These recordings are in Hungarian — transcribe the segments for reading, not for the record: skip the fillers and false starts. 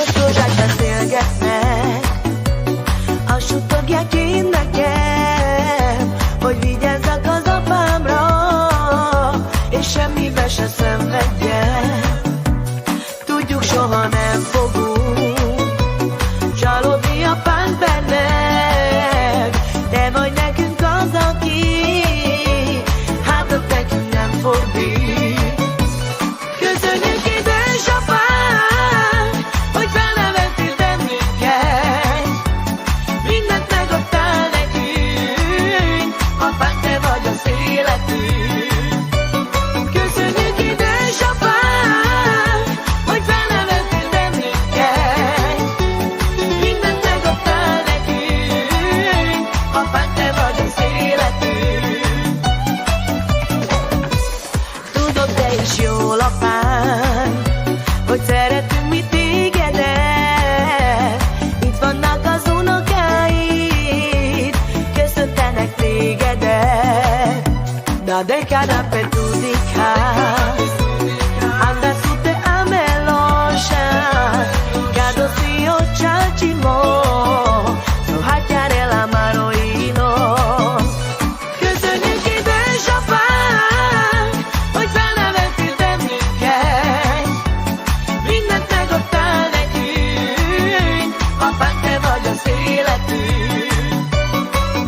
Piros rózsák beszélgetnek, azt suttogják én nekem, hogy vigyázzak az apámra, és semmibe se szenvedjen. Tudjuk, soha nem fogunk csalódni apánk bennek, de majd nekünk az, aki hátat nekünk nem fordít. Köszönjük, édesapám, hogy felnevettél bennünket, mindent megadtál nekünk, apánk, te vagy az életünk. Köszönjük, édesapám, hogy felnevettél bennünket, mindent megadtál nekünk, apánk, te vagy az életünk. Tudod te is jól, apám, hogy szeretünk mi tégedet. Itt vannak az unokáid, köszöntenek tégedet. Da de cada pe tu dicas anda su te amelosha gado si o chachimo so hatyare la maroino. Köszönjük, édesapám, hogy felnevettél bennünket, mindent megadtál nekünk, apánk, te vagy az életünk.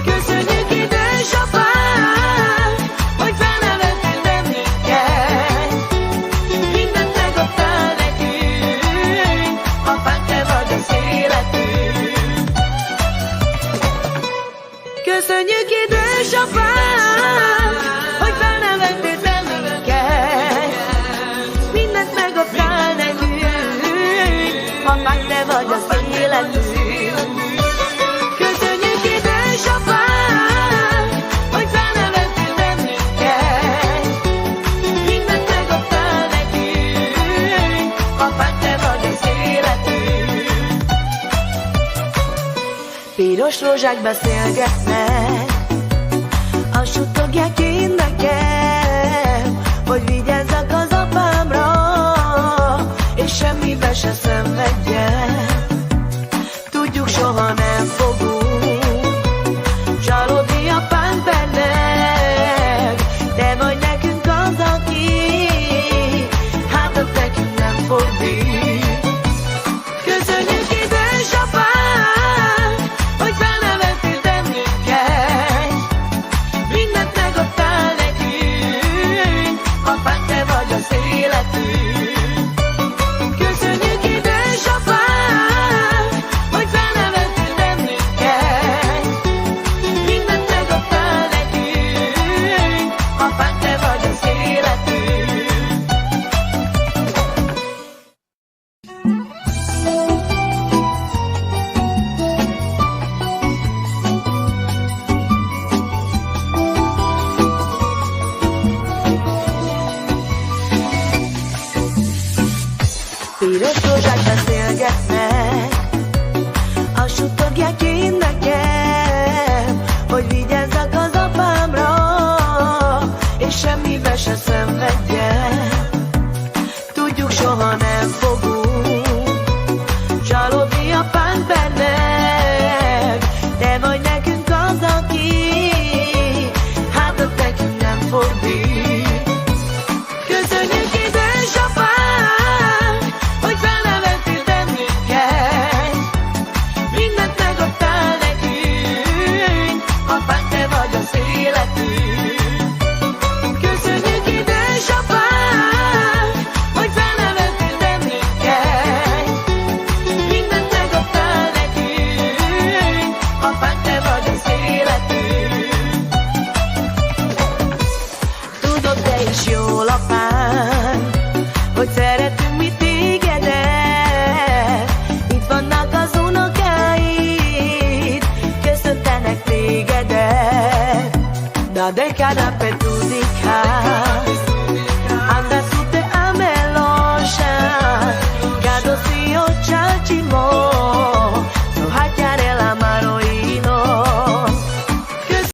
Köszönjük, édesapám, hogy felnevettél bennünket, mindent megadtál nekünk, apánk, te vagy az életünk. Köszönjük, édesapám, hogy felnevettél bennünket, mindent megadtál nekünk, apánk, te vagy az életünk. Köszönjük, édesapám, hogy felnevettél bennünket, mindent megadtál nekünk, apánk, te vagy az életünk. Piros rózsák beszélgetnek, azt suttogják én nekem, hogy vigyázzak az apámra, és semmibe se szenvedjen. Tudjuk, soha nem fogunk csalódni apánk bennek, de majd nekünk az, aki hátat nekünk nem fordít. Köszönjük, édesapám, hogy felnevettél bennünket, mindent megadtál nekünk, apánk, te vagy az életünk. Köszönjük, édesapám, hogy felnevettél bennünket, mindent megadtál nekünk, apánk, te vagy az életünk. Piros rózsák beszélgetnek, azt suttogják én nekem, hogy vigyázzak az apámra, és semmibe se szenvedjen. Tudjuk, soha nem fogunk csalódni apánk bennek, de majd nekünk az, aki hátat nekünk nem fordít. Köszönjük, édesapám, hogy felnevettél bennünket, mindent megadtál nekünk, apánk, te vagy az életünk. Köszönjük, édesapám, hogy felnevettél bennünket, mindent megadtál nekünk, apánk, te vagy az életünk. Tudod te is jól, apám, hogy szeretünk mi tégedet. Itt vannak az unokáid, köszöntenek tégedet. Da de cada pe tu dicas anda su te amelosha gado si o chachimo